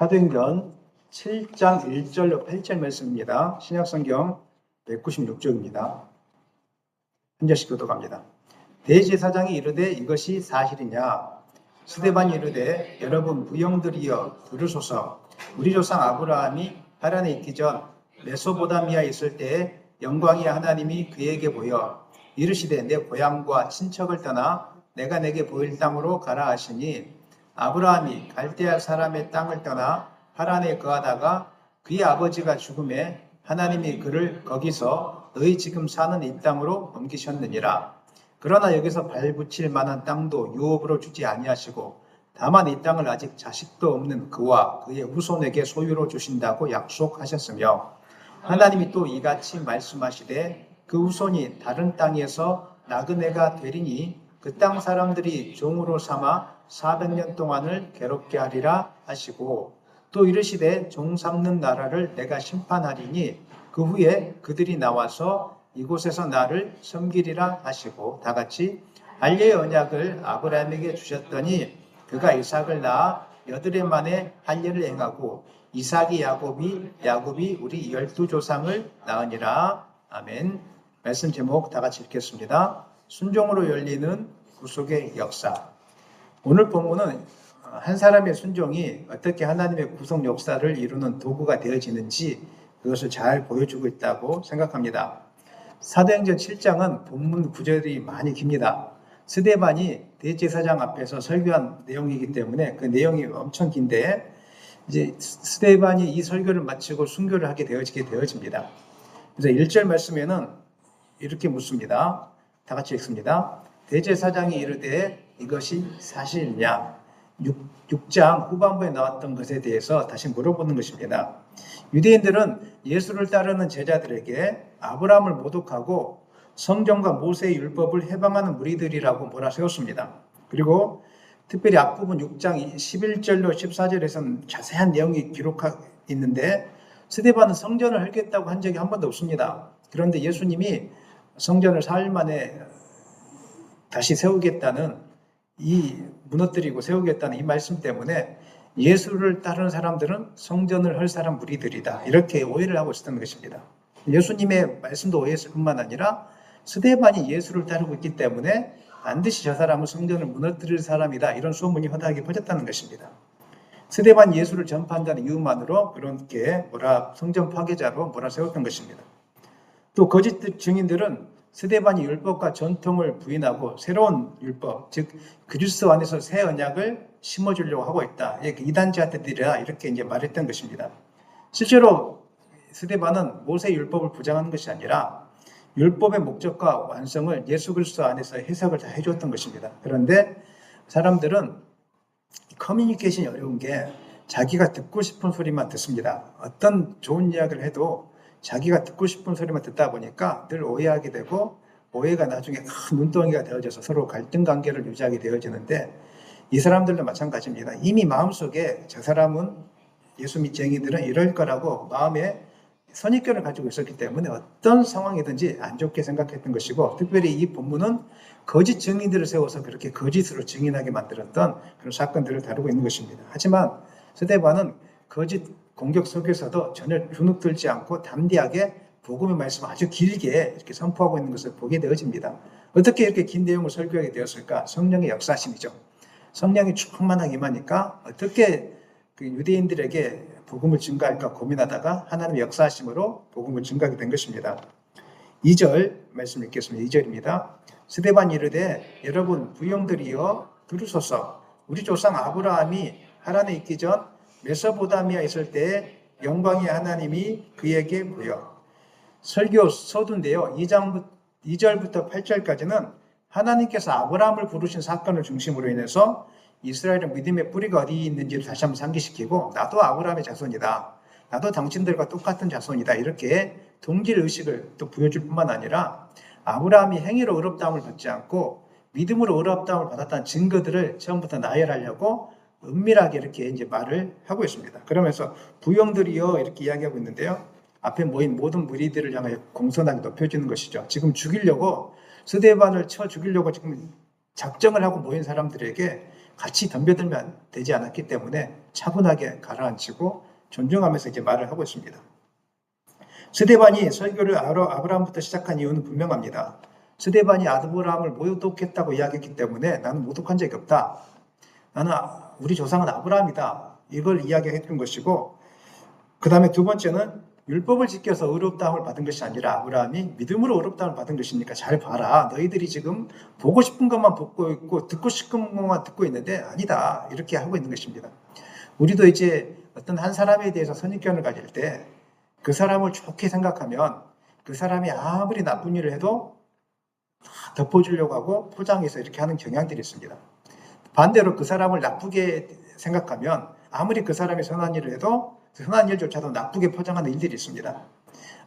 사도행전 7장 1절로 8절 말씀입니다. 신약성경 196쪽입니다. 한 절씩 교독합니다. 대제사장이 이르되 이것이 사실이냐? 스데반이 이르되 여러분 무형들이여 들으소서. 우리 조상 아브라함이 하란에 있기 전 메소보다미아에 있을 때에 영광의 하나님이 그에게 보여 이르시되 내 고향과 친척을 떠나 내가 내게 보일 땅으로 가라 하시니 아브라함이 갈대아 사람의 땅을 떠나 하란에 거하다가 그의 아버지가 죽음에 하나님이 그를 거기서 너희 지금 사는 이 땅으로 옮기셨느니라. 그러나 여기서 발붙일 만한 땅도 유업으로 주지 아니하시고 다만 이 땅을 아직 자식도 없는 그와 그의 후손에게 소유로 주신다고 약속하셨으며 하나님이 또 이같이 말씀하시되 그 후손이 다른 땅에서 나그네가 되리니 그 땅 사람들이 종으로 삼아 400년 동안을 괴롭게 하리라 하시고 또 이르시되 종 삼는 나라를 내가 심판하리니 그 후에 그들이 나와서 이곳에서 나를 섬기리라 하시고 다같이 알레의 언약을 아브라함에게 주셨더니 그가 이삭을 낳아 8해 만에 할례를 행하고 이삭이 야곱이 우리 12조상을 낳으니라. 아멘. 말씀 제목 다같이 읽겠습니다. 순종으로 열리는 구속의 역사. 오늘 본문은 한 사람의 순종이 어떻게 하나님의 구속 역사를 이루는 도구가 되어지는지 그것을 잘 보여주고 있다고 생각합니다. 사도행전 7장은 본문 구절이 많이 깁니다. 스데반이 대제사장 앞에서 설교한 내용이기 때문에 그 내용이 엄청 긴데 이제 스데반이 이 설교를 마치고 순교를 하게 되어집니다. 그래서 1절 말씀에는 이렇게 묻습니다. 다 같이 읽습니다. 대제사장이 이르되 이것이 사실이냐? 6장 후반부에 나왔던 것에 대해서 다시 물어보는 것입니다. 유대인들은 예수를 따르는 제자들에게 아브라함을 모독하고 성경과 모세의 율법을 해방하는 무리들이라고 몰아세웠습니다. 그리고 특별히 앞부분 6장 11절로 14절에서는 자세한 내용이 기록하고 있는데 스데반은 성전을 헐겠다고 한 적이 한 번도 없습니다. 그런데 예수님이 성전을 4일 만에 다시 세우겠다는 무너뜨리고 세우겠다는 이 말씀 때문에 예수를 따르는 사람들은 성전을 헐 사람 무리들이다. 이렇게 오해를 하고 있었던 것입니다. 예수님의 말씀도 오해했을 뿐만 아니라 스데반이 예수를 따르고 있기 때문에 반드시 저 사람은 성전을 무너뜨릴 사람이다. 이런 소문이 허다하게 퍼졌다는 것입니다. 스데반이 예수를 전파한다는 이유만으로 그렇게 성전 파괴자로 몰아세웠던 것입니다. 또 거짓 증인들은 스데반이 율법과 전통을 부인하고 새로운 율법, 즉 그리스도 안에서 새 언약을 심어주려고 하고 있다. 이단자들이라 이렇게 이제 말했던 것입니다. 실제로 스데반은 모세 율법을 부정하는 것이 아니라 율법의 목적과 완성을 예수 그리스도 안에서 해석을 다 해줬던 것입니다. 그런데 사람들은 커뮤니케이션이 어려운 게 자기가 듣고 싶은 소리만 듣습니다. 어떤 좋은 이야기를 해도 자기가 듣고 싶은 소리만 듣다 보니까 늘 오해하게 되고 오해가 나중에 큰 눈덩이가 되어져서 서로 갈등 관계를 유지하게 되어지는데 이 사람들도 마찬가지입니다. 이미 마음속에 저 사람은 예수 믿쟁이들은 이럴 거라고 마음에 선입견을 가지고 있었기 때문에 어떤 상황이든지 안 좋게 생각했던 것이고 특별히 이 본문은 거짓 증인들을 세워서 그렇게 거짓으로 증인하게 만들었던 그런 사건들을 다루고 있는 것입니다. 하지만 스데반은 거짓 공격 속에서도 전혀 주눅들지 않고 담대하게 복음의 말씀을 아주 길게 이렇게 선포하고 있는 것을 보게 되어집니다. 어떻게 이렇게 긴 내용을 설교하게 되었을까? 성령의 역사심이죠. 성령이 충만하게 임하니까 어떻게 그 유대인들에게 복음을 증가할까 고민하다가 하나님의 역사심으로 복음을 증가하게 된 것입니다. 2절 말씀 읽겠습니다. 2절입니다. 스데반이 이르되 여러분 부형들이여 들으소서. 우리 조상 아브라함이 하란에 있기 전 메소보다미아에 있을 때 영광의 하나님이 그에게 보여. 설교 서두인데요. 2절부터 8절까지는 하나님께서 아브라함을 부르신 사건을 중심으로 인해서 이스라엘의 믿음의 뿌리가 어디 있는지를 다시 한번 상기시키고 나도 아브라함의 자손이다. 나도 당신들과 똑같은 자손이다. 이렇게 동질의식을 또 보여줄 뿐만 아니라 아브라함이 행위로 의롭다함을 받지 않고 믿음으로 의롭다함을 받았다는 증거들을 처음부터 나열하려고 은밀하게 이렇게 이제 말을 하고 있습니다. 그러면서 부형들이여 이렇게 이야기하고 있는데요. 앞에 모인 모든 무리들을 향해 공손하게 높여주는 것이죠. 지금 죽이려고 스데반을 쳐 죽이려고 지금 작정을 하고 모인 사람들에게 같이 덤벼들면 되지 않았기 때문에 차분하게 가라앉히고 존중하면서 이제 말을 하고 있습니다. 스데반이 설교를 아브라함부터 시작한 이유는 분명합니다. 스데반이 아브라함을 모독했다고 이야기했기 때문에 나는 모독한 적이 없다. 나는 우리 조상은 아브라함이다. 이걸 이야기했던 것이고, 그 다음에 두 번째는 율법을 지켜서 의롭다함을 받은 것이 아니라 아브라함이 믿음으로 의롭다함을 받은 것이니까 잘 봐라. 너희들이 지금 보고 싶은 것만 보고 있고 듣고 싶은 것만 듣고 있는데 아니다. 이렇게 하고 있는 것입니다. 우리도 이제 어떤 한 사람에 대해서 선입견을 가질 때 그 사람을 좋게 생각하면 그 사람이 아무리 나쁜 일을 해도 덮어주려고 하고 포장해서 이렇게 하는 경향들이 있습니다. 반대로 그 사람을 나쁘게 생각하면 아무리 그 사람이 선한 일을 해도 선한 일조차도 나쁘게 포장하는 일들이 있습니다.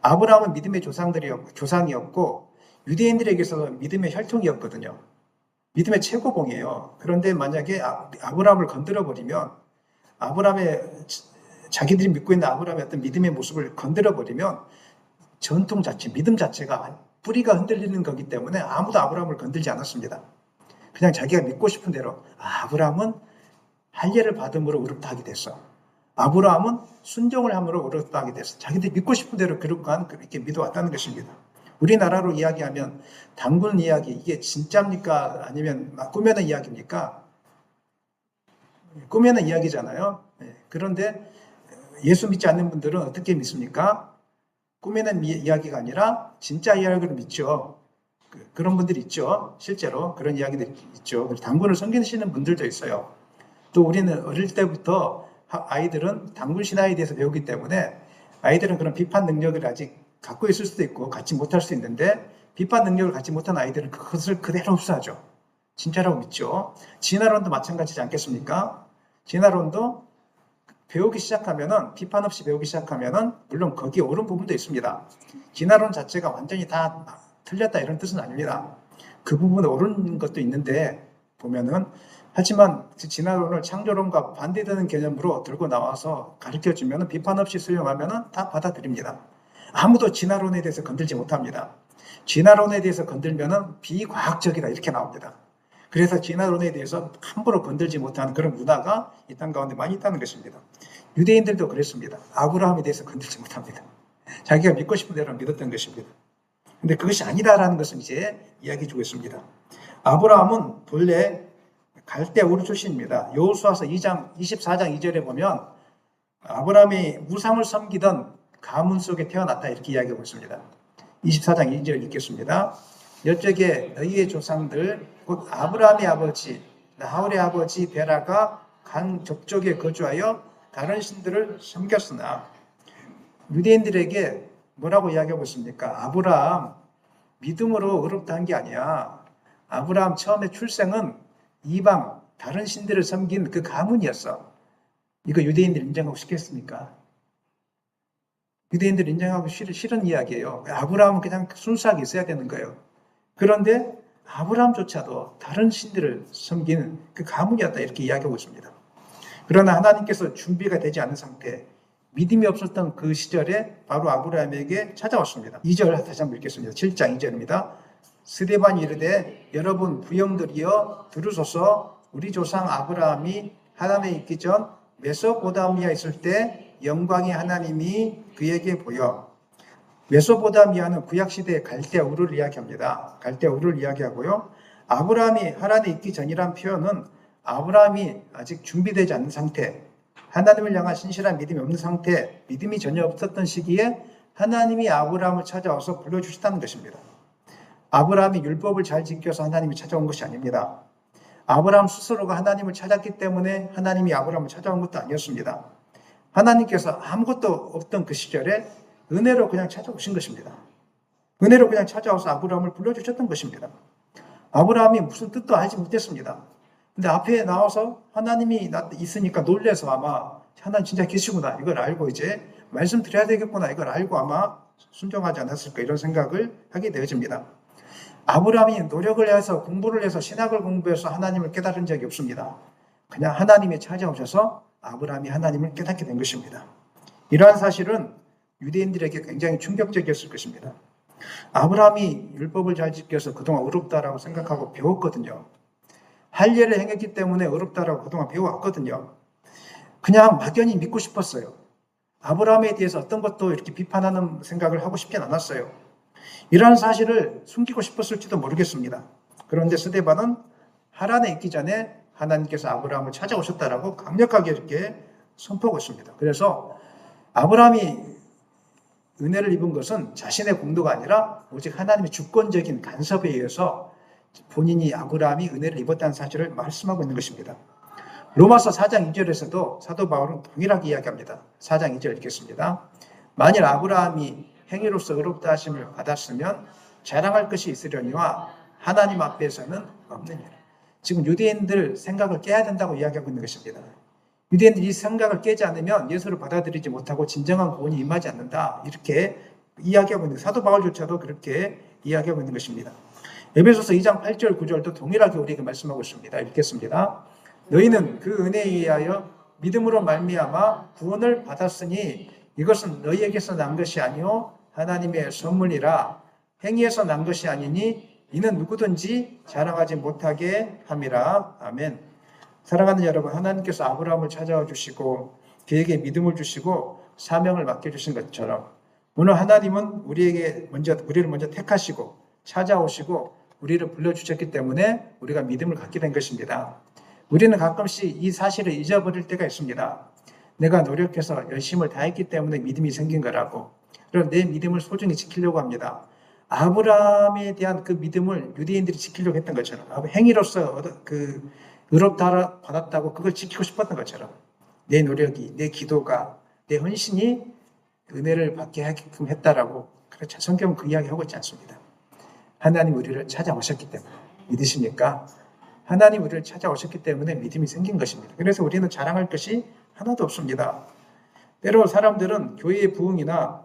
아브라함은 믿음의 조상이었고 유대인들에게서 믿음의 혈통이었거든요. 믿음의 최고봉이에요. 그런데 만약에 아브라함을 건드려버리면 자기들이 믿고 있는 아브라함의 어떤 믿음의 모습을 건드려버리면 전통 자체, 믿음 자체가 뿌리가 흔들리는 거기 때문에 아무도 아브라함을 건들지 않았습니다. 그냥 자기가 믿고 싶은 대로 아브라함은 할례를 받음으로 의롭다 하게 됐어. 아브라함은 순종을 함으로 의롭다 하게 됐어. 자기들이 믿고 싶은 대로 그렇게 믿어왔다는 것입니다. 우리나라로 이야기하면 단군 이야기, 이게 진짜입니까? 아니면 꾸며낸 이야기입니까? 꾸며낸 이야기잖아요. 그런데 예수 믿지 않는 분들은 어떻게 믿습니까? 꾸며낸 이야기가 아니라 진짜 이야기를 믿죠. 그런 분들이 있죠. 실제로 그런 이야기들이 있죠. 단군을 섬기시는 분들도 있어요. 또 우리는 어릴 때부터 아이들은 단군 신화에 대해서 배우기 때문에 아이들은 그런 비판 능력을 아직 갖고 있을 수도 있고 갖지 못할 수 있는데, 비판 능력을 갖지 못한 아이들은 그것을 그대로 흡수하죠. 진짜라고 믿죠. 진화론도 마찬가지지 않겠습니까? 진화론도 배우기 시작하면은, 비판 없이 배우기 시작하면은, 물론 거기에 옳은 부분도 있습니다. 진화론 자체가 완전히 다 틀렸다 이런 뜻은 아닙니다. 그 부분에 옳은 것도 있는데 보면은, 하지만 진화론을 창조론과 반대되는 개념으로 들고 나와서 가르쳐주면 비판 없이 수용하면 다 받아들입니다. 아무도 진화론에 대해서 건들지 못합니다. 진화론에 대해서 건들면 비과학적이다 이렇게 나옵니다. 그래서 진화론에 대해서 함부로 건들지 못하는 그런 문화가 이 땅 가운데 많이 있다는 것입니다. 유대인들도 그랬습니다. 아브라함에 대해서 건들지 못합니다. 자기가 믿고 싶은 대로 믿었던 것입니다. 근데 그것이 아니다라는 것은 이제 이야기해 주고 있습니다. 아브라함은 본래 갈대 우르 출신입니다. 여호수아서 24장 2절에 보면 아브라함이 우상을 섬기던 가문 속에 태어났다 이렇게 이야기하고 있습니다. 24장 2절 읽겠습니다. 여쪽에 너희의 조상들 곧 아브라함의 아버지 나홀의 아버지 데라가 간 족족에 거주하여 다른 신들을 섬겼으나, 유대인들에게 뭐라고 이야기하고 있습니까? 아브라함 믿음으로 의롭다 한 게 아니야. 아브라함 처음에 출생은 이방 다른 신들을 섬긴 그 가문이었어. 이거 유대인들이 인정하고 싶겠습니까? 유대인들이 인정하고 싫은 이야기예요. 아브라함은 그냥 순수하게 있어야 되는 거예요. 그런데 아브라함조차도 다른 신들을 섬기는 그 가문이었다 이렇게 이야기하고 있습니다. 그러나 하나님께서 준비가 되지 않은 상태, 믿음이 없었던 그 시절에 바로 아브라함에게 찾아왔습니다. 2절 다시 한번 읽겠습니다. 7장 2절입니다. 스데반이 이르되 여러분 부형들이여 들으소서. 우리 조상 아브라함이 하란에 있기 전 메소포타미아에 있을 때 영광의 하나님이 그에게 보여. 메소포타미아는 구약시대의 갈대 우르를 이야기합니다. 갈대 우르를 이야기하고요. 아브라함이 하란에 있기 전이란 표현은 아브라함이 아직 준비되지 않은 상태, 하나님을 향한 신실한 믿음이 없는 상태, 믿음이 전혀 없었던 시기에 하나님이 아브라함을 찾아와서 불러주셨다는 것입니다. 아브라함이 율법을 잘 지켜서 하나님이 찾아온 것이 아닙니다. 아브라함 스스로가 하나님을 찾았기 때문에 하나님이 아브라함을 찾아온 것도 아니었습니다. 하나님께서 아무것도 없던 그 시절에 은혜로 그냥 찾아오신 것입니다. 은혜로 그냥 찾아와서 아브라함을 불러주셨던 것입니다. 아브라함이 무슨 뜻도 알지 못했습니다. 근데 앞에 나와서 하나님이 있으니까 놀래서 아마 하나님 진짜 계시구나 이걸 알고 이제 말씀드려야 되겠구나 이걸 알고 아마 순종하지 않았을까 이런 생각을 하게 되어집니다. 아브라함이 노력을 해서 공부를 해서 신학을 공부해서 하나님을 깨달은 적이 없습니다. 그냥 하나님이 찾아오셔서 아브라함이 하나님을 깨닫게 된 것입니다. 이러한 사실은 유대인들에게 굉장히 충격적이었을 것입니다. 아브라함이 율법을 잘 지켜서 그동안 의롭다라고 생각하고 배웠거든요. 할례를 행했기 때문에 의롭다라고 그동안 배워왔거든요. 그냥 막연히 믿고 싶었어요. 아브라함에 대해서 어떤 것도 이렇게 비판하는 생각을 하고 싶진 않았어요. 이러한 사실을 숨기고 싶었을지도 모르겠습니다. 그런데 스데반은 하란에 있기 전에 하나님께서 아브라함을 찾아오셨다라고 강력하게 이렇게 선포하고 있습니다. 그래서 아브라함이 은혜를 입은 것은 자신의 공로가 아니라 오직 하나님의 주권적인 간섭에 의해서 본인이 아브라함이 은혜를 입었다는 사실을 말씀하고 있는 것입니다. 로마서 4장 2절에서도 사도 바울은 동일하게 이야기합니다. 4장 2절 읽겠습니다. 만일 아브라함이 행위로서 의롭다 하심을 받았으면 자랑할 것이 있으려니와 하나님 앞에서는 없느니라. 지금 유대인들 생각을 깨야 된다고 이야기하고 있는 것입니다. 유대인들이 이 생각을 깨지 않으면 예수를 받아들이지 못하고 진정한 구원이 임하지 않는다. 이렇게 이야기하고 있는, 사도 바울조차도 그렇게 이야기하고 있는 것입니다. 에베소서 2장 8절 9절도 동일하게 우리에게 말씀하고 있습니다. 읽겠습니다. 너희는 그 은혜에 의하여 믿음으로 말미암아 구원을 받았으니 이것은 너희에게서 난 것이 아니요 하나님의 선물이라. 행위에서 난 것이 아니니 이는 누구든지 자랑하지 못하게 함이라. 아멘. 사랑하는 여러분, 하나님께서 아브라함을 찾아와 주시고 그에게 믿음을 주시고 사명을 맡겨주신 것처럼 오늘 하나님은 우리를 먼저 택하시고 찾아오시고 우리를 불러주셨기 때문에 우리가 믿음을 갖게 된 것입니다. 우리는 가끔씩 이 사실을 잊어버릴 때가 있습니다. 내가 노력해서 열심을 다했기 때문에 믿음이 생긴 거라고. 그럼 내 믿음을 소중히 지키려고 합니다. 아브라함에 대한 그 믿음을 유대인들이 지키려고 했던 것처럼, 행위로서 그 의롭다 받았다고 그걸 지키고 싶었던 것처럼 내 노력이, 내 기도가, 내 헌신이 은혜를 받게 하게끔 했다라고. 그렇죠. 성경은 그 이야기 하고 있지 않습니다. 하나님 우리를 찾아오셨기 때문에. 믿으십니까? 하나님 우리를 찾아오셨기 때문에 믿음이 생긴 것입니다. 그래서 우리는 자랑할 것이 하나도 없습니다. 때로 사람들은 교회의 부흥이나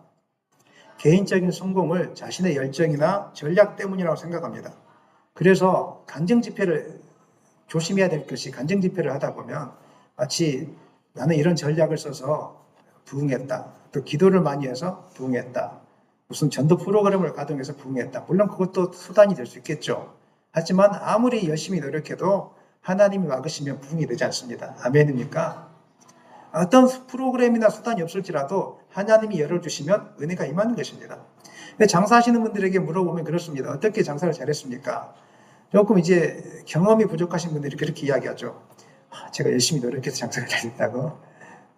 개인적인 성공을 자신의 열정이나 전략 때문이라고 생각합니다. 그래서 간증 집회를 조심해야 될 것이, 간증 집회를 하다 보면 마치 나는 이런 전략을 써서 부흥했다, 또 기도를 많이 해서 부흥했다, 무슨 전도 프로그램을 가동해서 부흥했다. 물론 그것도 수단이 될 수 있겠죠. 하지만 아무리 열심히 노력해도 하나님이 막으시면 부흥이 되지 않습니다. 아멘입니까? 어떤 프로그램이나 수단이 없을지라도 하나님이 열어주시면 은혜가 임하는 것입니다. 근데 장사하시는 분들에게 물어보면 그렇습니다. 어떻게 장사를 잘했습니까? 조금 이제 경험이 부족하신 분들이 그렇게 이야기하죠. 제가 열심히 노력해서 장사가 잘됐다고,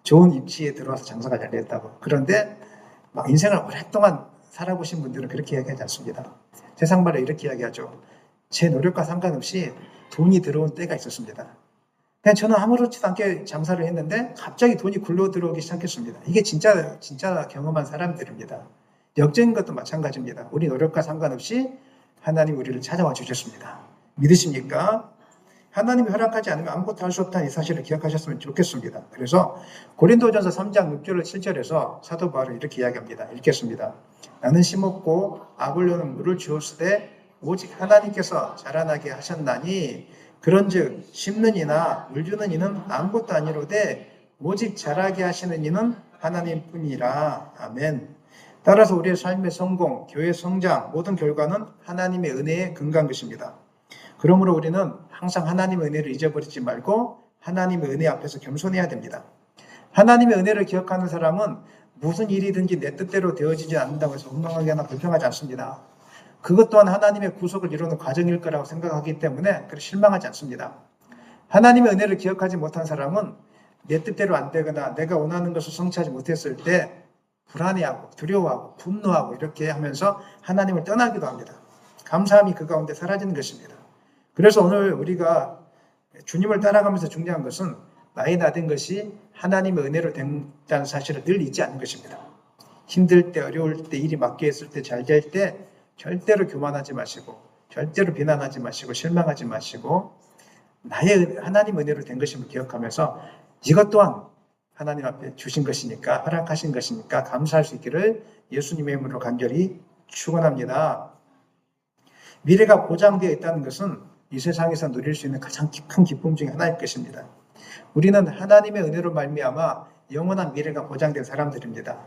좋은 입지에 들어와서 장사가 잘됐다고. 그런데 막 인생을 오랫동안 살아보신 분들은 그렇게 이야기하지 않습니다. 세상 말로 이렇게 이야기하죠. 제 노력과 상관없이 돈이 들어온 때가 있었습니다. 그냥 저는 아무렇지도 않게 장사를 했는데 갑자기 돈이 굴러 들어오기 시작했습니다. 이게 진짜 경험한 사람들입니다. 역적인 것도 마찬가지입니다. 우리 노력과 상관없이 하나님 우리를 찾아와 주셨습니다. 믿으십니까? 하나님이 허락하지 않으면 아무것도 할 수 없다는 이 사실을 기억하셨으면 좋겠습니다. 그래서 고린도전서 3장 6절 7절에서 사도 바울은 이렇게 이야기합니다. 읽겠습니다. 나는 심었고 아볼로는 물을 주었으되 오직 하나님께서 자라나게 하셨나니 그런즉 심는 이나 물 주는 이는 아무것도 아니로되 오직 자라게 하시는 이는 하나님뿐이라. 아멘. 따라서 우리의 삶의 성공, 교회 성장, 모든 결과는 하나님의 은혜에 근거한 것입니다. 그러므로 우리는 항상 하나님의 은혜를 잊어버리지 말고 하나님의 은혜 앞에서 겸손해야 됩니다. 하나님의 은혜를 기억하는 사람은 무슨 일이든지 내 뜻대로 되어지지 않는다고 해서 원망하거나 불평하지 않습니다. 그것 또한 하나님의 구속을 이루는 과정일 거라고 생각하기 때문에 실망하지 않습니다. 하나님의 은혜를 기억하지 못한 사람은 내 뜻대로 안 되거나 내가 원하는 것을 성취하지 못했을 때 불안해하고 두려워하고 분노하고 이렇게 하면서 하나님을 떠나기도 합니다. 감사함이 그 가운데 사라지는 것입니다. 그래서 오늘 우리가 주님을 따라가면서 중요한 것은 나이 나 된 것이 하나님의 은혜로 된다는 사실을 늘 잊지 않는 것입니다. 힘들 때, 어려울 때, 일이 막혀있을 때, 잘 될 때 절대로 교만하지 마시고, 절대로 비난하지 마시고, 실망하지 마시고, 나의 하나님 은혜로 된 것임을 기억하면서 이것 또한 하나님 앞에 주신 것이니까, 허락하신 것이니까 감사할 수 있기를 예수님의 이름으로 간절히 축원합니다. 미래가 보장되어 있다는 것은 이 세상에서 누릴 수 있는 가장 큰 기쁨 중에 하나일 것입니다. 우리는 하나님의 은혜로 말미암아 영원한 미래가 보장된 사람들입니다.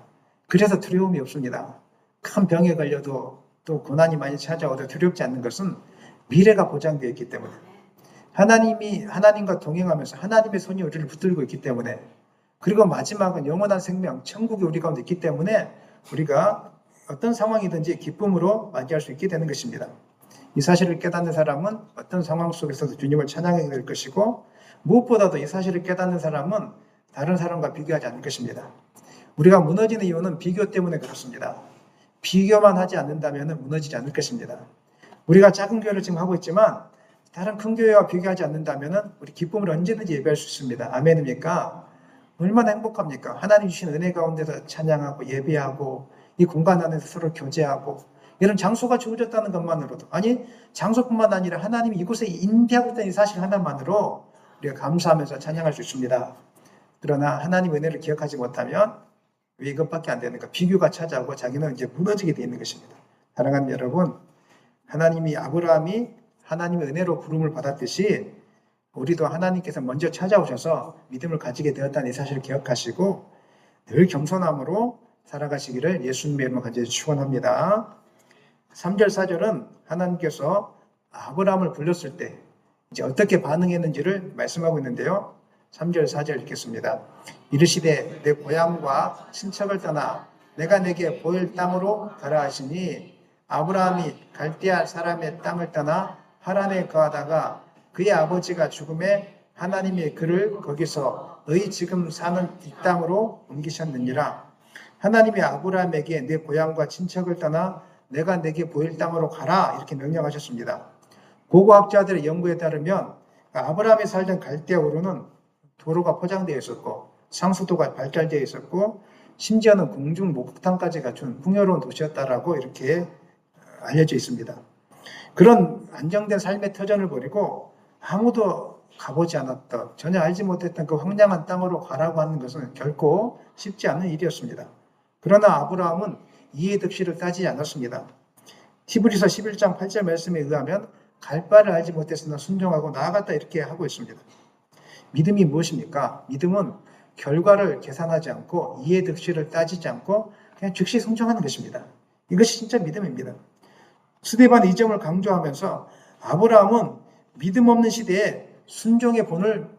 그래서 두려움이 없습니다. 큰 병에 걸려도 또 고난이 많이 찾아와도 두렵지 않는 것은 미래가 보장되어 있기 때문에, 하나님과 동행하면서 하나님의 손이 우리를 붙들고 있기 때문에 그리고 마지막은 영원한 생명, 천국이 우리 가운데 있기 때문에 우리가 어떤 상황이든지 기쁨으로 맞이할 수 있게 되는 것입니다. 이 사실을 깨닫는 사람은 어떤 상황 속에서도 주님을 찬양하게 될 것이고, 무엇보다도 이 사실을 깨닫는 사람은 다른 사람과 비교하지 않을 것입니다. 우리가 무너지는 이유는 비교 때문에 그렇습니다. 비교만 하지 않는다면 무너지지 않을 것입니다. 우리가 작은 교회를 지금 하고 있지만 다른 큰 교회와 비교하지 않는다면 우리 기쁨을 언제든지 예배할 수 있습니다. 아멘입니까? 얼마나 행복합니까? 하나님 주신 은혜 가운데서 찬양하고 예배하고 이 공간 안에서 서로 교제하고 이런 장소가 주어졌다는 것만으로도, 아니 장소뿐만 아니라 하나님이 이곳에 임재하고 있다는 이 사실 하나만으로 우리가 감사하면서 찬양할 수 있습니다. 그러나 하나님의 은혜를 기억하지 못하면 왜 이것밖에 안 되는가? 비교가 찾아오고 자기는 이제 무너지게 되어 있는 것입니다. 사랑하는 여러분, 아브라함이 하나님의 은혜로 부름을 받았듯이 우리도 하나님께서 먼저 찾아오셔서 믿음을 가지게 되었다는 이 사실을 기억하시고 늘 겸손함으로 살아가시기를 예수님의 이름으로 간절히 축원합니다. 3절 4절은 하나님께서 아브라함을 불렀을 때 이제 어떻게 반응했는지를 말씀하고 있는데요. 3절 4절 읽겠습니다. 이르시되 내 고향과 친척을 떠나 내가 내게 보일 땅으로 가라 하시니 아브라함이 갈대아 사람의 땅을 떠나 하란에 거하다가 그의 아버지가 죽음에 하나님이 그를 거기서 너희 지금 사는 이 땅으로 옮기셨느니라. 하나님이 아브라함에게 내 고향과 친척을 떠나 내가 내게 보일 땅으로 가라 이렇게 명령하셨습니다. 고고학자들의 연구에 따르면 아브라함이 살던 갈대아우르는 도로가 포장되어 있었고 상수도가 발달되어 있었고 심지어는 공중 목욕탕까지 갖춘 풍요로운 도시였다라고 이렇게 알려져 있습니다. 그런 안정된 삶의 터전을 버리고 아무도 가보지 않았던, 전혀 알지 못했던 그 황량한 땅으로 가라고 하는 것은 결코 쉽지 않은 일이었습니다. 그러나 아브라함은 이해 득실을 따지지 않았습니다. 히브리서 11장 8절 말씀에 의하면 갈 바를 알지 못했으나 순종하고 나아갔다 이렇게 하고 있습니다. 믿음이 무엇입니까? 믿음은 결과를 계산하지 않고 이해 득실을 따지지 않고 그냥 즉시 순종하는 것입니다. 이것이 진짜 믿음입니다. 스데반 이 점을 강조하면서 아브라함은 믿음 없는 시대에 순종의 본을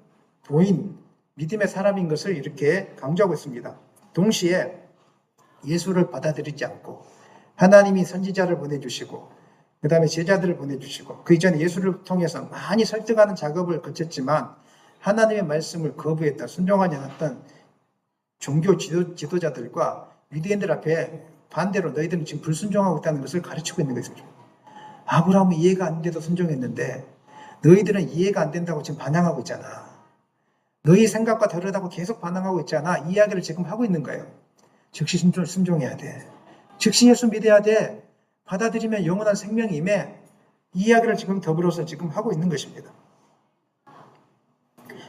보인 믿음의 사람인 것을 이렇게 강조하고 있습니다. 동시에 예수를 받아들이지 않고 하나님이 선지자를 보내주시고 그 다음에 제자들을 보내주시고 그 이전에 예수를 통해서 많이 설득하는 작업을 거쳤지만 하나님의 말씀을 거부했다, 순종하지 않았던 종교 지도자들과 유대인들 앞에 반대로 너희들은 지금 불순종하고 있다는 것을 가르치고 있는 것이죠. 아브라함은 이해가 안 돼도 순종했는데 너희들은 이해가 안 된다고 지금 반항하고 있잖아. 너희 생각과 다르다고 계속 반항하고 있잖아. 이 이야기를 지금 하고 있는 거예요. 즉시 순종해야 돼. 즉시 예수 믿어야 돼. 받아들이면 영원한 생명이 임해. 이 이야기를 지금 더불어서 지금 하고 있는 것입니다.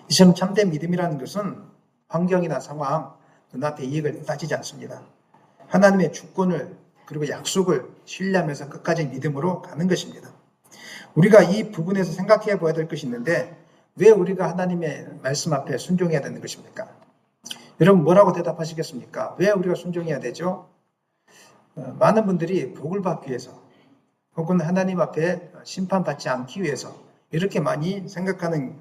이처럼 참된 믿음이라는 것은 환경이나 상황, 눈앞의 이익을 따지지 않습니다. 하나님의 주권을 그리고 약속을 신뢰하면서 끝까지 믿음으로 가는 것입니다. 우리가 이 부분에서 생각해 봐야 될 것이 있는데 왜 우리가 하나님의 말씀 앞에 순종해야 되는 것입니까? 여러분 뭐라고 대답하시겠습니까? 왜 우리가 순종해야 되죠? 많은 분들이 복을 받기 위해서 혹은 하나님 앞에 심판받지 않기 위해서 이렇게 많이 생각하는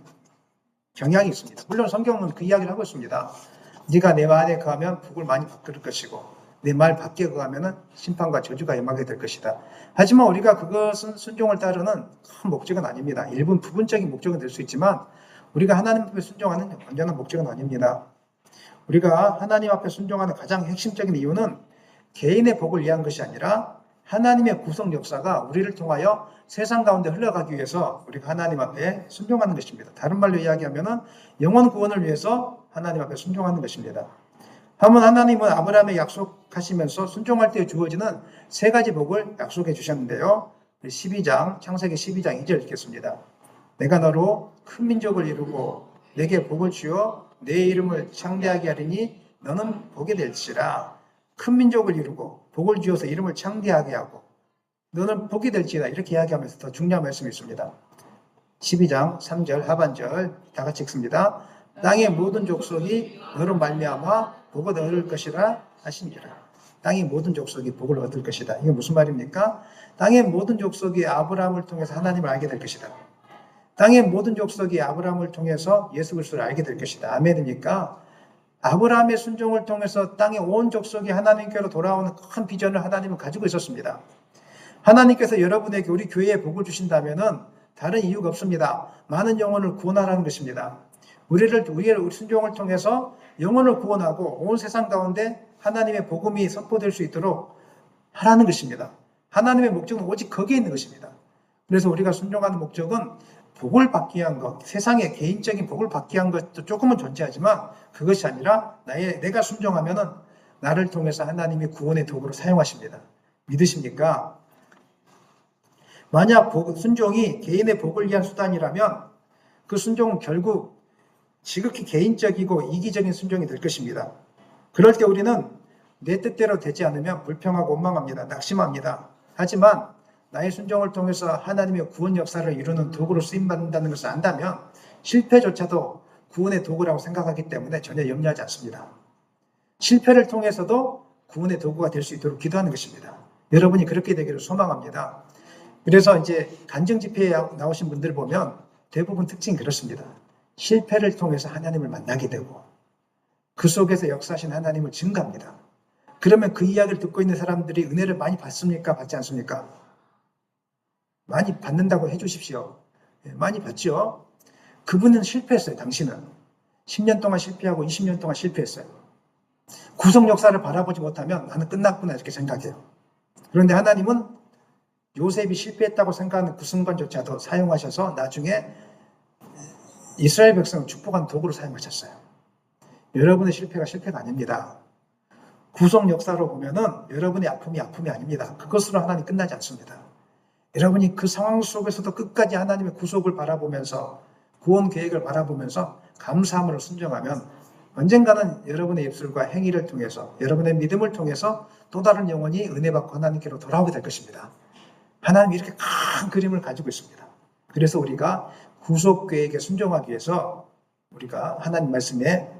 경향이 있습니다. 물론 성경은 그 이야기를 하고 있습니다. 네가 내 말 안에 거하면 복을 많이 받을 것이고 내 말 밖에 거하면 심판과 저주가 임하게 될 것이다. 하지만 우리가 그것은 순종을 따르는 큰 목적은 아닙니다. 일부 부분적인 목적은 될 수 있지만 우리가 하나님 앞에 순종하는 완전한 목적은 아닙니다. 우리가 하나님 앞에 순종하는 가장 핵심적인 이유는 개인의 복을 위한 것이 아니라 하나님의 구속 역사가 우리를 통하여 세상 가운데 흘러가기 위해서 우리가 하나님 앞에 순종하는 것입니다. 다른 말로 이야기하면 영원 구원을 위해서 하나님 앞에 순종하는 것입니다. 한번 하나님은 아브라함에 약속하시면서 순종할 때 주어지는 세 가지 복을 약속해 주셨는데요. 12장, 창세기 12장 2절 읽겠습니다. 내가 너로 큰 민족을 이루고 내게 복을 주어 내 이름을 창대하게 하리니 너는 복이 될지라. 큰 민족을 이루고 복을 주어서 이름을 창대하게 하고 너는 복이 될지라 이렇게 이야기하면서 더 중요한 말씀이 있습니다. 12장 3절 하반절 다 같이 읽습니다. 땅의 모든 족속이 너로 말미암아 복을 얻을 것이라 하시니라. 땅의 모든 족속이 복을 얻을 것이다. 이게 무슨 말입니까? 땅의 모든 족속이 아브라함을 통해서 하나님을 알게 될 것이다. 땅의 모든 족속이 아브라함을 통해서 예수 그리스도를 알게 될 것이다. 아멘입니까? 아브라함의 순종을 통해서 땅의 온 족속이 하나님께로 돌아오는 큰 비전을 하나님은 가지고 있었습니다. 하나님께서 여러분에게 우리 교회에 복을 주신다면은 다른 이유가 없습니다. 많은 영혼을 구원하라는 것입니다. 우리의 순종을 통해서 영혼을 구원하고 온 세상 가운데 하나님의 복음이 선포될 수 있도록 하라는 것입니다. 하나님의 목적은 오직 거기에 있는 것입니다. 그래서 우리가 순종하는 목적은 복을 받기 위한 것, 세상의 개인적인 복을 받기 위한 것도 조금은 존재하지만 그것이 아니라 내가 순종하면은 나를 통해서 하나님이 구원의 도구로 사용하십니다. 믿으십니까? 만약 순종이 개인의 복을 위한 수단이라면 그 순종은 결국 지극히 개인적이고 이기적인 순종이 될 것입니다. 그럴 때 우리는 내 뜻대로 되지 않으면 불평하고 원망합니다. 낙심합니다. 하지만 나의 순종을 통해서 하나님의 구원 역사를 이루는 도구로 쓰임받는다는 것을 안다면 실패조차도 구원의 도구라고 생각하기 때문에 전혀 염려하지 않습니다. 실패를 통해서도 구원의 도구가 될 수 있도록 기도하는 것입니다. 여러분이 그렇게 되기를 소망합니다. 그래서 이제 간증 집회에 나오신 분들 보면 대부분 특징이 그렇습니다. 실패를 통해서 하나님을 만나게 되고 그 속에서 역사하신 하나님을 증거합니다. 그러면 그 이야기를 듣고 있는 사람들이 은혜를 많이 받습니까? 받지 않습니까? 많이 받는다고 해주십시오. 많이 받죠? 그분은 실패했어요. 당신은 10년 동안 실패하고 20년 동안 실패했어요. 구속 역사를 바라보지 못하면 나는 끝났구나 이렇게 생각해요. 그런데 하나님은 요셉이 실패했다고 생각하는 그 순간조차도 사용하셔서 나중에 이스라엘 백성을 축복한 도구로 사용하셨어요. 여러분의 실패가 아닙니다. 구속 역사로 보면은 여러분의 아픔이 아닙니다. 그것으로 하나님 끝나지 않습니다. 여러분이 그 상황 속에서도 끝까지 하나님의 구속을 바라보면서 구원 계획을 바라보면서 감사함으로 순종하면 언젠가는 여러분의 입술과 행위를 통해서 여러분의 믿음을 통해서 또 다른 영혼이 은혜 받고 하나님께로 돌아오게 될 것입니다. 하나님이 이렇게 큰 그림을 가지고 있습니다. 그래서 우리가 구속 계획에 순종하기 위해서 우리가 하나님 말씀에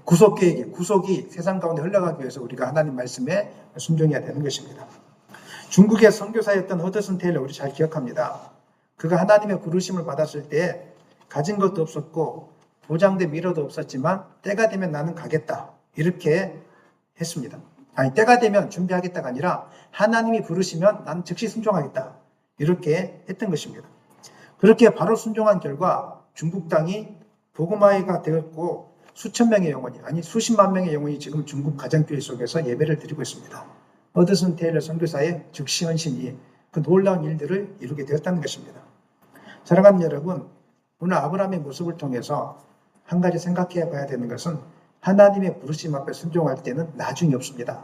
구속 계획이 구속이 세상 가운데 흘러가기 위해서 우리가 하나님 말씀에 순종해야 되는 것입니다. 중국의 선교사였던 허드슨 테일러 우리 잘 기억합니다. 그가 하나님의 부르심을 받았을 때 가진 것도 없었고 보장된 미래도 없었지만 때가 되면 나는 가겠다 이렇게 했습니다. 아니 때가 되면 준비하겠다가 아니라 하나님이 부르시면 나는 즉시 순종하겠다 이렇게 했던 것입니다. 그렇게 바로 순종한 결과 중국 땅이 복음화가 되었고 수천 명의 영혼이 아니 수십만 명의 영혼이 지금 중국 가정교회 속에서 예배를 드리고 있습니다. 허드슨 테일러 선교사의 즉시 헌신이 그 놀라운 일들을 이루게 되었다는 것입니다. 사랑하는 여러분, 오늘 아브라함의 모습을 통해서 한 가지 생각해 봐야 되는 것은 하나님의 부르심 앞에 순종할 때는 나중이 없습니다.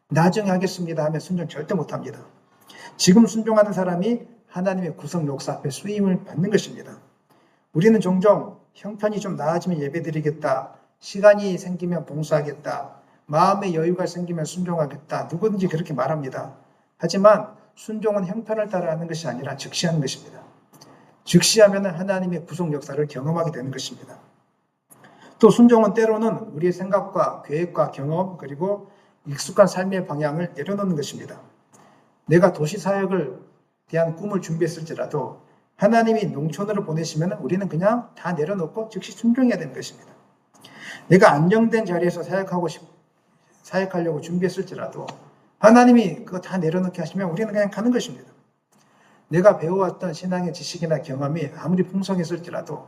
나중에 하겠습니다 하면 순종 절대 못합니다. 지금 순종하는 사람이 하나님의 구속 역사 앞에 쓰임을 받는 것입니다. 우리는 종종 형편이 좀 나아지면 예배드리겠다, 시간이 생기면 봉사하겠다, 마음의 여유가 생기면 순종하겠다, 누구든지 그렇게 말합니다. 하지만 순종은 형편을 따라 하는 것이 아니라 즉시 하는 것입니다. 즉시 하면 하나님의 구속 역사를 경험하게 되는 것입니다. 또 순종은 때로는 우리의 생각과 계획과 경험 그리고 익숙한 삶의 방향을 내려놓는 것입니다. 내가 도시사역을 대한 꿈을 준비했을지라도 하나님이 농촌으로 보내시면 우리는 그냥 다 내려놓고 즉시 순종해야 되는 것입니다. 내가 안정된 자리에서 사역하려고 준비했을지라도 하나님이 그거 다 내려놓게 하시면 우리는 그냥 가는 것입니다. 내가 배워왔던 신앙의 지식이나 경험이 아무리 풍성했을지라도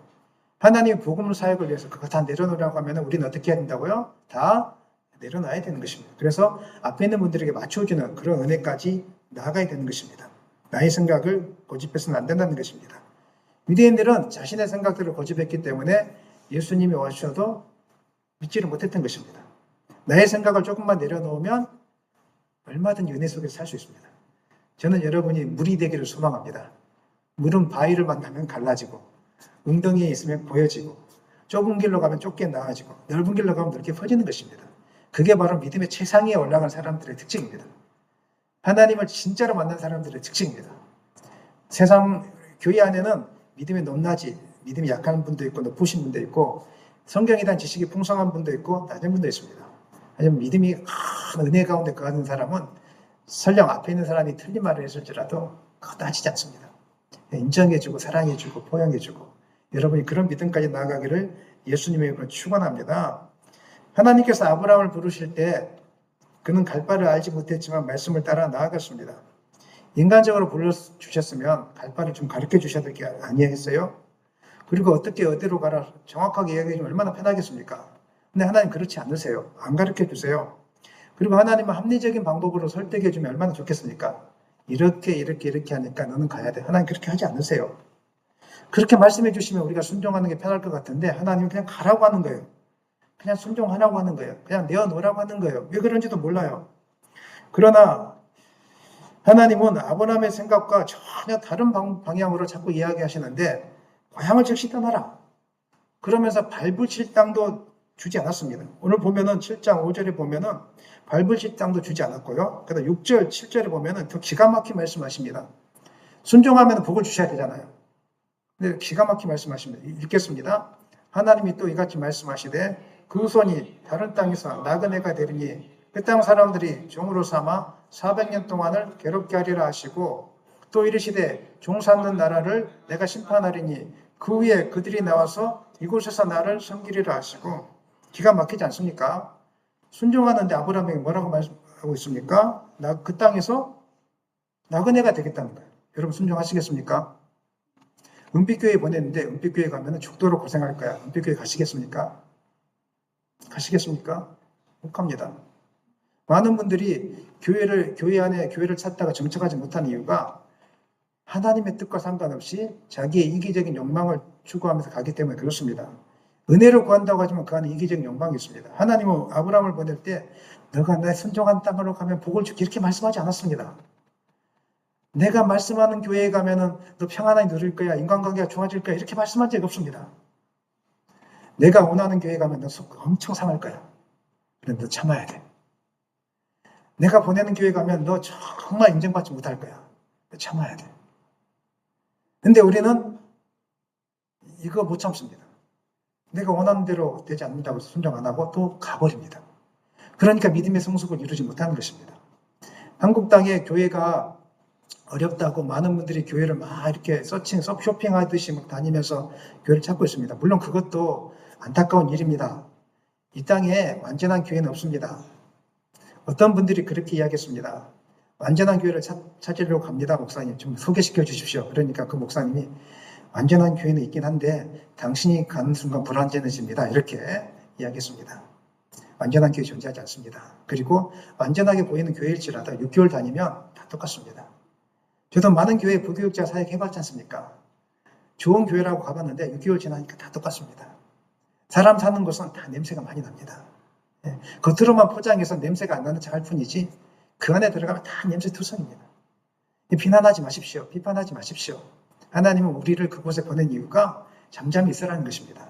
하나님의 복음 사역을 위해서 그거 다 내려놓으라고 하면 우리는 어떻게 해야 된다고요? 다 내려놔야 되는 것입니다. 그래서 앞에 있는 분들에게 맞춰주는 그런 은혜까지 나아가야 되는 것입니다. 나의 생각을 고집해서는 안 된다는 것입니다. 유대인들은 자신의 생각들을 고집했기 때문에 예수님이 와주셔도 믿지를 못했던 것입니다. 나의 생각을 조금만 내려놓으면 얼마든지 은혜 속에서 살 수 있습니다. 저는 여러분이 물이 되기를 소망합니다. 물은 바위를 만나면 갈라지고 웅덩이에 있으면 보여지고 좁은 길로 가면 좁게 나아지고 넓은 길로 가면 넓게 퍼지는 것입니다. 그게 바로 믿음의 최상위에 올라간 사람들의 특징입니다. 하나님을 진짜로 만난 사람들의 특징입니다. 세상 교회 안에는 믿음의 높낮이, 믿음이 약한 분도 있고 높으신 분도 있고 성경에 대한 지식이 풍성한 분도 있고 낮은 분도 있습니다. 하지만 믿음이 큰 은혜 가운데 거하는 사람은 설령 앞에 있는 사람이 틀린 말을 했을지라도 그거 따지지 않습니다. 인정해주고 사랑해주고 포용해주고 여러분이 그런 믿음까지 나아가기를 예수님의 이름으로 축원합니다. 하나님께서 아브라함을 부르실 때 그는 갈 바를 알지 못했지만 말씀을 따라 나아갔습니다. 인간적으로 불러주셨으면 갈 바를 좀 가르쳐 주셔야 될 게 아니겠어요? 그리고 어떻게 어디로 가라 정확하게 이야기해주면 얼마나 편하겠습니까? 근데 하나님 그렇지 않으세요. 안 가르쳐 주세요. 그리고 하나님은 합리적인 방법으로 설득해 주면 얼마나 좋겠습니까? 이렇게 하니까 너는 가야 돼. 하나님 그렇게 하지 않으세요. 그렇게 말씀해 주시면 우리가 순종하는 게 편할 것 같은데 하나님은 그냥 가라고 하는 거예요. 그냥 순종하라고 하는 거예요. 그냥 내어놓으라고 하는 거예요. 왜 그런지도 몰라요. 그러나 하나님은 아브라함의 생각과 전혀 다른 방향으로 자꾸 이야기하시는데 고향을 즉시 떠나라. 그러면서 밟으실 땅도 주지 않았습니다. 오늘 보면은 7장 5절에 보면은 밟으실 땅도 주지 않았고요. 그다음 6절, 7절에 보면은 더 기가 막히게 말씀하십니다. 순종하면 복을 주셔야 되잖아요. 근데 기가 막히게 말씀하십니다. 읽겠습니다. 하나님이 또 이같이 말씀하시되 그 후손이 다른 땅에서 나그네가 되리니 그 땅 사람들이 종으로 삼아 400년 동안을 괴롭게 하리라 하시고 또 이르시되 종 삼는 나라를 내가 심판하리니 그 후에 그들이 나와서 이곳에서 나를 섬기리라 하시고 기가 막히지 않습니까? 순종하는데 아브라함에게 뭐라고 말하고 있습니까? 그 땅에서 나그네가 되겠다는 거예요. 여러분 순종하시겠습니까? 은빛교회 보냈는데 은빛교회 가면 죽도록 고생할 거야. 은빛교회 가시겠습니까? 가시겠습니까? 못 갑니다. 많은 분들이 교회 안에 교회를 찾다가 정착하지 못한 이유가 하나님의 뜻과 상관없이 자기의 이기적인 욕망을 추구하면서 가기 때문에 그렇습니다. 은혜를 구한다고 하지만 그 안에 이기적인 욕망이 있습니다. 하나님은 아브라함을 보낼 때 너가 내 순종한 땅으로 가면 복을 주기 이렇게 말씀하지 않았습니다. 내가 말씀하는 교회에 가면은 너 평안하게 누릴 거야, 인간관계가 좋아질 거야 이렇게 말씀한 적이 없습니다. 내가 원하는 교회에 가면 너 속 엄청 상할 거야. 그런데 너 참아야 돼. 내가 보내는 교회 가면 너 정말 인정받지 못할 거야. 너 참아야 돼. 근데 우리는 이거 못 참습니다. 내가 원하는 대로 되지 않는다고 순종 안 하고 또 가버립니다. 그러니까 믿음의 성숙을 이루지 못하는 것입니다. 한국 땅에 교회가 어렵다고 많은 분들이 교회를 막 이렇게 쇼핑하듯이 막 다니면서 교회를 찾고 있습니다. 물론 그것도 안타까운 일입니다. 이 땅에 완전한 교회는 없습니다. 어떤 분들이 그렇게 이야기했습니다. 완전한 교회를 찾으려고 합니다. 목사님 좀 소개시켜 주십시오. 그러니까 그 목사님이 완전한 교회는 있긴 한데 당신이 가는 순간 불완전해집니다. 이렇게 이야기했습니다. 완전한 교회 존재하지 않습니다. 그리고 완전하게 보이는 교회일지라도 6개월 다니면 다 똑같습니다. 저도 많은 교회 부교육자 사역 해봤지 않습니까? 좋은 교회라고 가봤는데 6개월 지나니까 다 똑같습니다. 사람 사는 곳은 다 냄새가 많이 납니다. 겉으로만 포장해서 냄새가 안 나는 잘 뿐이지 그 안에 들어가면 다 냄새 투성입니다. 비난하지 마십시오. 비판하지 마십시오. 하나님은 우리를 그곳에 보낸 이유가 잠잠히 있으라는 것입니다.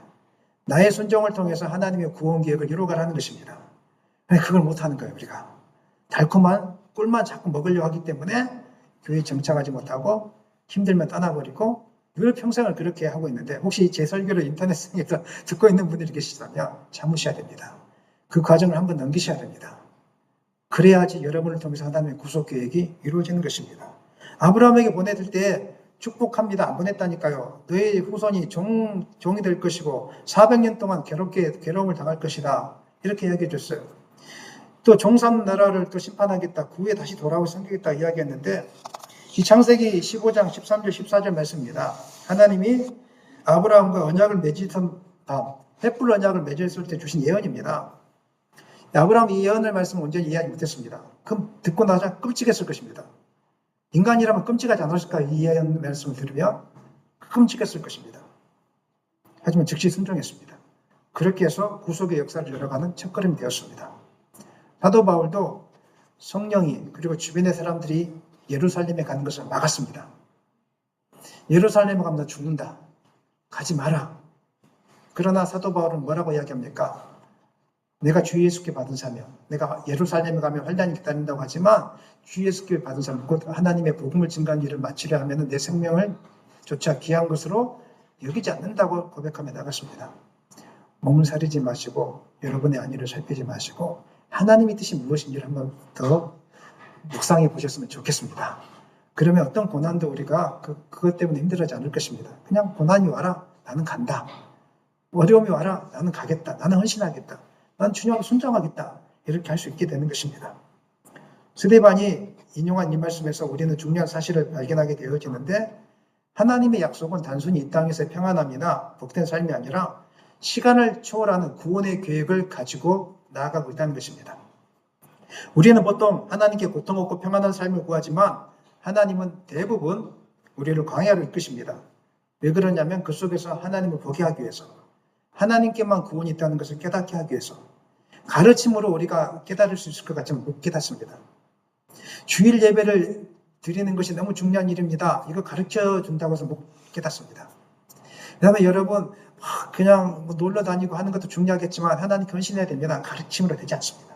나의 순종을 통해서 하나님의 구원 계획을 이루어가라는 것입니다. 그걸 못하는 거예요. 우리가 달콤한 꿀만 자꾸 먹으려고 하기 때문에 교회에 정착하지 못하고 힘들면 떠나버리고 늘 평생을 그렇게 하고 있는데 혹시 제 설교를 인터넷상에서 듣고 있는 분들이 계시다면 참으셔야 됩니다. 그 과정을 한번 넘기셔야 됩니다. 그래야지 여러분을 통해서 하나님의 구속 계획이 이루어지는 것입니다. 아브라함에게 보내줄 때 축복합니다. 안 보냈다니까요. 너의 후손이 종이 될 것이고 400년 동안 괴로움을 당할 것이다. 이렇게 이야기해 줬어요. 또 종삼 나라를 또 심판하겠다. 그 후에 다시 돌아오고 섬기겠다 이야기했는데 이 창세기 15장 13절 14절 말씀입니다. 하나님이 아브라함과 언약을 맺으던 밤 횃불 언약을 맺었을 때 주신 예언입니다. 아브라함이 이 예언을 말씀 온전히 이해하지 못했습니다. 그럼 듣고 나자 끔찍했을 것입니다. 인간이라면 끔찍하지 않았을까요? 이 예언 말씀을 들으면 끔찍했을 것입니다. 하지만 즉시 순종했습니다. 그렇게 해서 구속의 역사를 열어가는 첫걸음이 되었습니다. 사도 바울도 성령이 그리고 주변의 사람들이 예루살렘에 가는 것을 막았습니다. 예루살렘에 가면 너 죽는다. 가지 마라. 그러나 사도 바울은 뭐라고 이야기합니까? 내가 주 예수께 받은 사명, 내가 예루살렘에 가면 환란이 기다린다고 하지만 주 예수께 받은 사명, 곧 하나님의 복음을 증거한 일을 마치려 하면 내 생명을 조차 귀한 것으로 여기지 않는다고 고백하며 나갔습니다. 몸을 사리지 마시고 여러분의 안위를 살피지 마시고 하나님의 뜻이 무엇인지를 한번 더 묵상해 보셨으면 좋겠습니다. 그러면 어떤 고난도 우리가 그것 때문에 힘들어하지 않을 것입니다. 그냥 고난이 와라, 나는 간다. 어려움이 와라, 나는 가겠다. 나는 헌신하겠다. 난 주님께 순종하겠다. 이렇게 할 수 있게 되는 것입니다. 스데반이 인용한 이 말씀에서 우리는 중요한 사실을 발견하게 되어지는데 하나님의 약속은 단순히 이 땅에서의 평안함이나 복된 삶이 아니라 시간을 초월하는 구원의 계획을 가지고 나아가고 있다는 것입니다. 우리는 보통 하나님께 고통 없고 평안한 삶을 구하지만 하나님은 대부분 우리를 광야로 이끄십니다. 왜 그러냐면 그 속에서 하나님을 보게 하기 위해서, 하나님께만 구원이 있다는 것을 깨닫게 하기 위해서, 가르침으로 우리가 깨달을 수 있을 것 같지만 못 깨닫습니다. 주일 예배를 드리는 것이 너무 중요한 일입니다. 이거 가르쳐 준다고 해서 못 깨닫습니다. 그 다음에 여러분 그냥 놀러 다니고 하는 것도 중요하겠지만 하나님 헌신해야 됩니다. 가르침으로 되지 않습니다.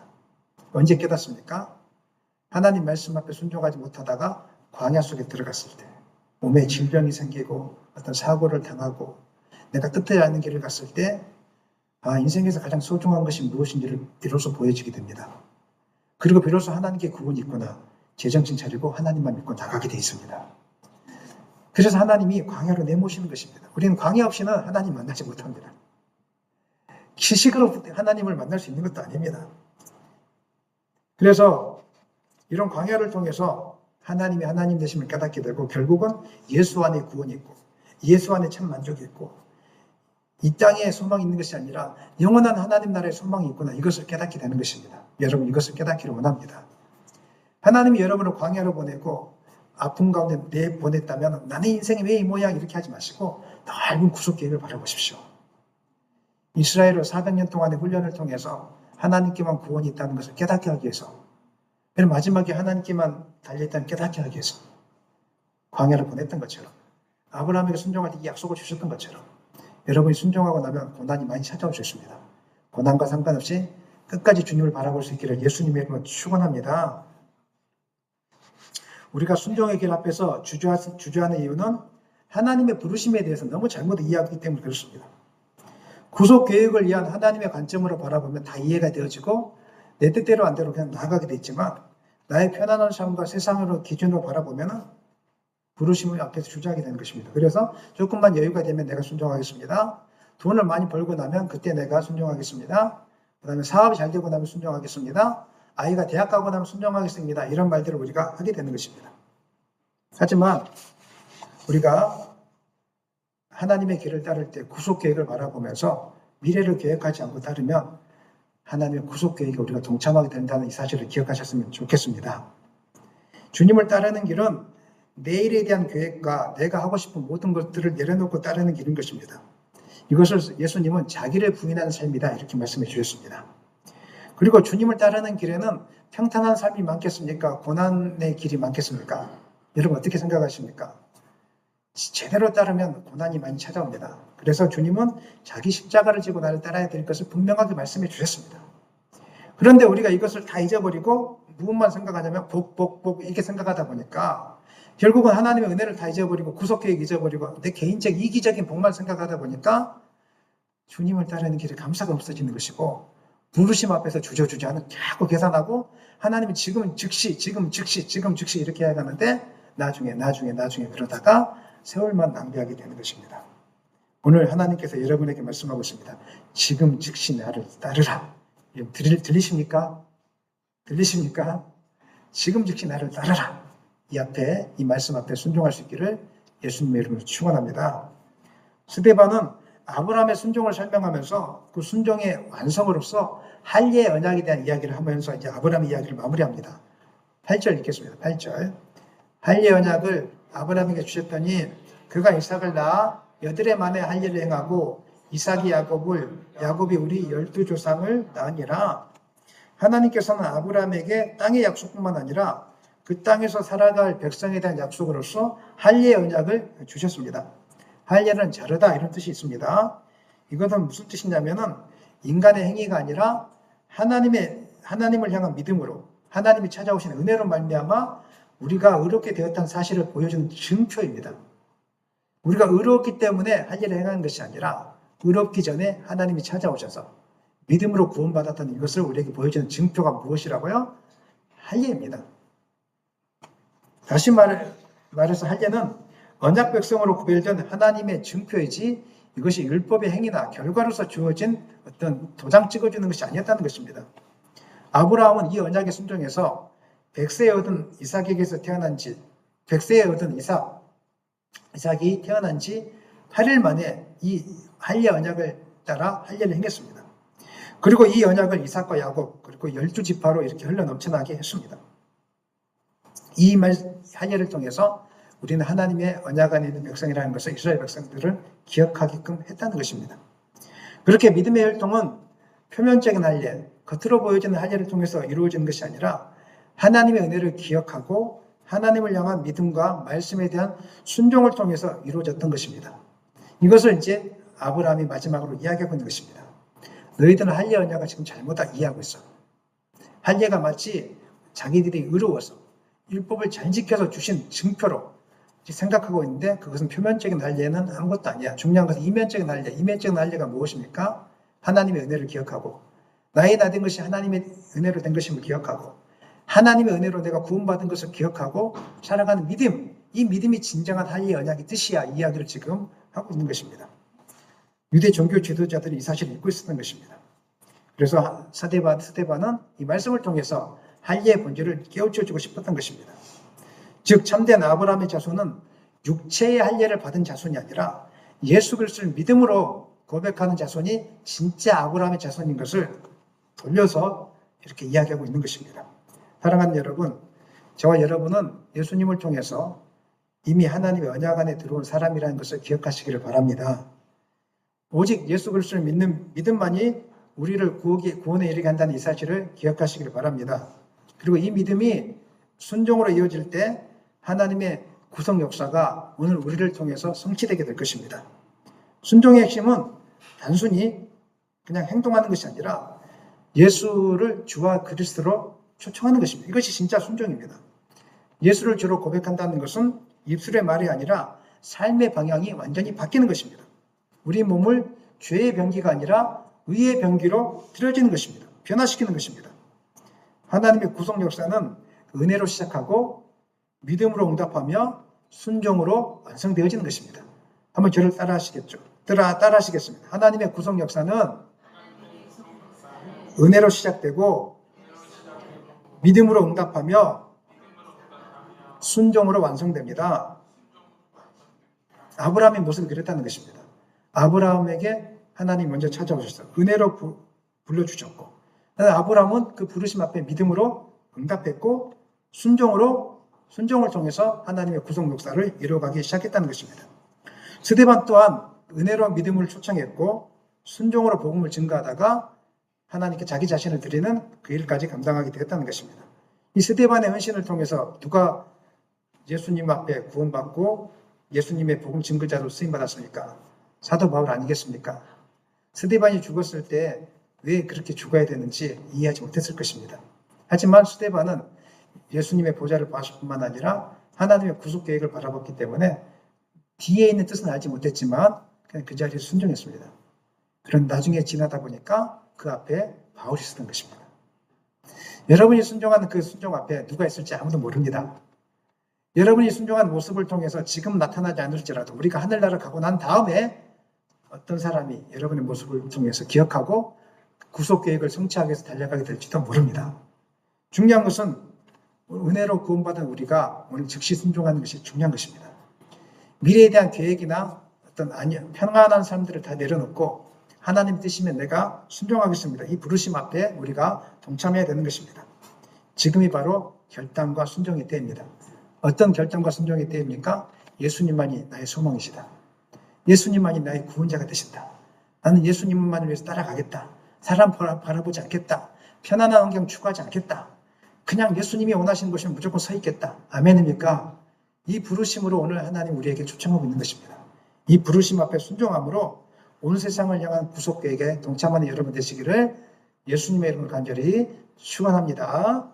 언제 깨닫습니까? 하나님 말씀 앞에 순종하지 못하다가 광야 속에 들어갔을 때, 몸에 질병이 생기고 어떤 사고를 당하고 내가 뜻하지 않는 길을 갔을 때 인생에서 가장 소중한 것이 무엇인지를 비로소 보여지게 됩니다. 그리고 비로소 하나님께 구원이 있구나, 제정신 차리고 하나님만 믿고 나가게 되어 있습니다. 그래서 하나님이 광야로 내모시는 것입니다. 우리는 광야 없이는 하나님 만나지 못합니다. 지식으로 하나님을 만날 수 있는 것도 아닙니다. 그래서 이런 광야를 통해서 하나님이 하나님 되심을 깨닫게 되고 결국은 예수 안에 구원이 있고 예수 안에 참 만족이 있고 이 땅에 소망이 있는 것이 아니라 영원한 하나님 나라에 소망이 있구나, 이것을 깨닫게 되는 것입니다. 여러분 이것을 깨닫기를 원합니다. 하나님이 여러분을 광야로 보내고 아픔 가운데 내보냈다면 나는 인생이 왜 이 모양 이렇게 하지 마시고 넓은 구속 계획을 바라보십시오. 이스라엘을 400년 동안의 훈련을 통해서 하나님께만 구원이 있다는 것을 깨닫게 하기 위해서, 그리고 마지막에 하나님께만 달려있다는 깨닫게 하기 위해서 광야를 보냈던 것처럼, 아브라함에게 순종할 때 이 약속을 주셨던 것처럼 여러분이 순종하고 나면 고난이 많이 찾아올 수 있습니다. 고난과 상관없이 끝까지 주님을 바라볼 수 있기를 예수님의 이름으로 축원합니다. 우리가 순종의 길 앞에서 주저하는 이유는 하나님의 부르심에 대해서 너무 잘못 이해하기 때문에 그렇습니다. 구속 계획을 위한 하나님의 관점으로 바라보면 다 이해가 되어지고 내 뜻대로 안 되로 그냥 나아가게 돼 있지만, 나의 편안한 삶과 세상으로 기준으로 바라보면 부르심을 앞에서 주저하게 되는 것입니다. 그래서 조금만 여유가 되면 내가 순종하겠습니다. 돈을 많이 벌고 나면 그때 내가 순종하겠습니다. 그 다음에 사업이 잘 되고 나면 순종하겠습니다. 아이가 대학 가고 나면 순종하겠습니다. 이런 말들을 우리가 하게 되는 것입니다. 하지만 우리가 하나님의 길을 따를 때 구속 계획을 바라보면서 미래를 계획하지 않고 따르면 하나님의 구속 계획에 우리가 동참하게 된다는 이 사실을 기억하셨으면 좋겠습니다. 주님을 따르는 길은 내일에 대한 계획과 내가 하고 싶은 모든 것들을 내려놓고 따르는 길인 것입니다. 이것을 예수님은 자기를 부인하는 삶이다 이렇게 말씀해 주셨습니다. 그리고 주님을 따르는 길에는 평탄한 삶이 많겠습니까? 고난의 길이 많겠습니까? 여러분 어떻게 생각하십니까? 제대로 따르면 고난이 많이 찾아옵니다. 그래서 주님은 자기 십자가를 지고 나를 따라야 될 것을 분명하게 말씀해 주셨습니다. 그런데 우리가 이것을 다 잊어버리고 무엇만 생각하냐면 복 이렇게 생각하다 보니까 결국은 하나님의 은혜를 다 잊어버리고 구속계획 잊어버리고 내 개인적 이기적인 복만 생각하다 보니까 주님을 따르는 길에 감사가 없어지는 것이고, 부르심 앞에서 주저주저하는 자꾸 계산하고 하나님이 지금 즉시 이렇게 해야 하는데 나중에 그러다가 세월만 낭비하게 되는 것입니다. 오늘 하나님께서 여러분에게 말씀하고 있습니다. 지금 즉시 나를 따르라. 들리십니까? 지금 즉시 나를 따르라. 이 말씀 앞에 순종할 수 있기를 예수님의 이름으로 축원합니다. 스데반은 아브라함의 순종을 설명하면서 그 순종의 완성으로서 할례의 언약에 대한 이야기를 하면서 이제 아브라함의 이야기를 마무리합니다. 8절 읽겠습니다. 8절. 할례의 언약을 아브라함에게 주셨더니 그가 이삭을 낳아 여드레 만에 할례를 행하고 이삭이 야곱이 우리 12조상을 낳으니라. 하나님께서는 아브라함에게 땅의 약속뿐만 아니라 그 땅에서 살아갈 백성에 대한 약속으로서 할례의 언약을 주셨습니다. 할례는 자르다 이런 뜻이 있습니다. 이것은 무슨 뜻이냐면은 인간의 행위가 아니라 하나님을 향한 믿음으로 하나님이 찾아오신 은혜로 말미암아 우리가 의롭게 되었다는 사실을 보여주는 증표입니다. 우리가 의롭기 때문에 할례를 행하는 것이 아니라 의롭기 전에 하나님이 찾아오셔서 믿음으로 구원받았다는 이것을 우리에게 보여주는 증표가 무엇이라고요? 할례입니다. 다시 말해서 할례는 언약 백성으로 구별된 하나님의 증표이지 이것이 율법의 행위나 결과로서 주어진 어떤 도장 찍어주는 것이 아니었다는 것입니다. 아브라함은 이 언약에 순종해서 100세에 얻은 이삭에게서 태어난 지 100세에 얻은 이삭이 태어난 지 8일 만에 이 할례 언약을 따라 할례를 행했습니다. 그리고 이 언약을 이삭과 야곱 그리고 12지파로 이렇게 흘러넘쳐나게 했습니다. 이 할례를 통해서 우리는 하나님의 언약 안에 있는 백성이라는 것을 이스라엘 백성들을 기억하게끔 했다는 것입니다. 그렇게 믿음의 혈통은 표면적인 할례, 겉으로 보여지는 할례를 통해서 이루어지는 것이 아니라 하나님의 은혜를 기억하고 하나님을 향한 믿음과 말씀에 대한 순종을 통해서 이루어졌던 것입니다. 이것을 이제 아브라함이 마지막으로 이야기하고 있는 것입니다. 너희들은 할례 언약을 지금 잘못 이해하고 있어. 할례가 마치 자기들이 의로워서 율법을 잘 지켜서 주신 증표로 생각하고 있는데 그것은 표면적인 할례는 아무것도 아니야. 중요한 것은 이면적인 할례. 이면적인 할례가 무엇입니까? 하나님의 은혜를 기억하고 나의 나 된 것이 하나님의 은혜로 된 것임을 기억하고 하나님의 은혜로 내가 구원받은 것을 기억하고 살아가는 믿음. 이 믿음이 진정한 할례 언약의 뜻이야. 이 이야기를 지금 하고 있는 것입니다. 유대 종교 지도자들이 이 사실을 잊고 있었던 것입니다. 그래서 스데반은 이 말씀을 통해서 할례의 본질을 깨우쳐주고 싶었던 것입니다. 즉 참된 아브라함의 자손은 육체의 할례를 받은 자손이 아니라 예수 그리스도를 믿음으로 고백하는 자손이 진짜 아브라함의 자손인 것을 돌려서 이렇게 이야기하고 있는 것입니다. 사랑하는 여러분, 저와 여러분은 예수님을 통해서 이미 하나님의 언약 안에 들어온 사람이라는 것을 기억하시기를 바랍니다. 오직 예수 그리스도를 믿는 믿음만이 우리를 구원에 이르게 한다는 이 사실을 기억하시기를 바랍니다. 그리고 이 믿음이 순종으로 이어질 때 하나님의 구속 역사가 오늘 우리를 통해서 성취되게 될 것입니다. 순종의 핵심은 단순히 그냥 행동하는 것이 아니라 예수를 주와 그리스도로 초청하는 것입니다. 이것이 진짜 순종입니다. 예수를 주로 고백한다는 것은 입술의 말이 아니라 삶의 방향이 완전히 바뀌는 것입니다. 우리 몸을 죄의 병기가 아니라 의의 병기로 들여지는 것입니다. 변화시키는 것입니다. 하나님의 구속 역사는 은혜로 시작하고 믿음으로 응답하며 순종으로 완성되어지는 것입니다. 한번 저를 따라하시겠습니다. 하나님의 구속 역사는 은혜로 시작되고 믿음으로 응답하며 순종으로 완성됩니다. 아브라함의 모습이 그랬다는 것입니다. 아브라함에게 하나님 먼저 찾아오셨어요. 은혜로 불러주셨고 아브라함은 그 부르심 앞에 믿음으로 응답했고 순종을 통해서 하나님의 구속 역사를 이루어가기 시작했다는 것입니다. 스데반 또한 은혜로 믿음을 초청했고 순종으로 복음을 증거하다가 하나님께 자기 자신을 드리는 그 일까지 감당하게 되었다는 것입니다. 이 스데반의 헌신을 통해서 누가 예수님 앞에 구원받고 예수님의 복음 증거자로 쓰임받았습니까? 사도 바울 아니겠습니까? 스데반이 죽었을 때 왜 그렇게 죽어야 되는지 이해하지 못했을 것입니다. 하지만 스데반은 예수님의 보좌를 봤을 뿐만 아니라 하나님의 구속 계획을 바라봤기 때문에 뒤에 있는 뜻은 알지 못했지만 그냥 그 자리에 순종했습니다. 그런 나중에 지나다 보니까 그 앞에 바울이 있었던 것입니다. 여러분이 순종하는 그 순종 앞에 누가 있을지 아무도 모릅니다. 여러분이 순종한 모습을 통해서 지금 나타나지 않을지라도 우리가 하늘나라를 가고 난 다음에 어떤 사람이 여러분의 모습을 통해서 기억하고 구속 계획을 성취하기 위해서 달려가게 될지도 모릅니다. 중요한 것은 은혜로 구원받은 우리가 오늘 즉시 순종하는 것이 중요한 것입니다. 미래에 대한 계획이나 어떤 평안한 삶들을 다 내려놓고 하나님 뜻이면 내가 순종하겠습니다. 이 부르심 앞에 우리가 동참해야 되는 것입니다. 지금이 바로 결단과 순종의 때입니다. 어떤 결단과 순종의 때입니까? 예수님만이 나의 소망이시다. 예수님만이 나의 구원자가 되신다. 나는 예수님만을 위해서 따라가겠다. 사람 바라보지 않겠다. 편안한 환경 추구하지 않겠다. 그냥 예수님이 원하시는 곳이면 무조건 서 있겠다. 아멘입니까? 이 부르심으로 오늘 하나님 우리에게 초청하고 있는 것입니다. 이 부르심 앞에 순종함으로 온 세상을 향한 구속 계획에 동참하는 여러분 되시기를 예수님의 이름으로 간절히 축원합니다.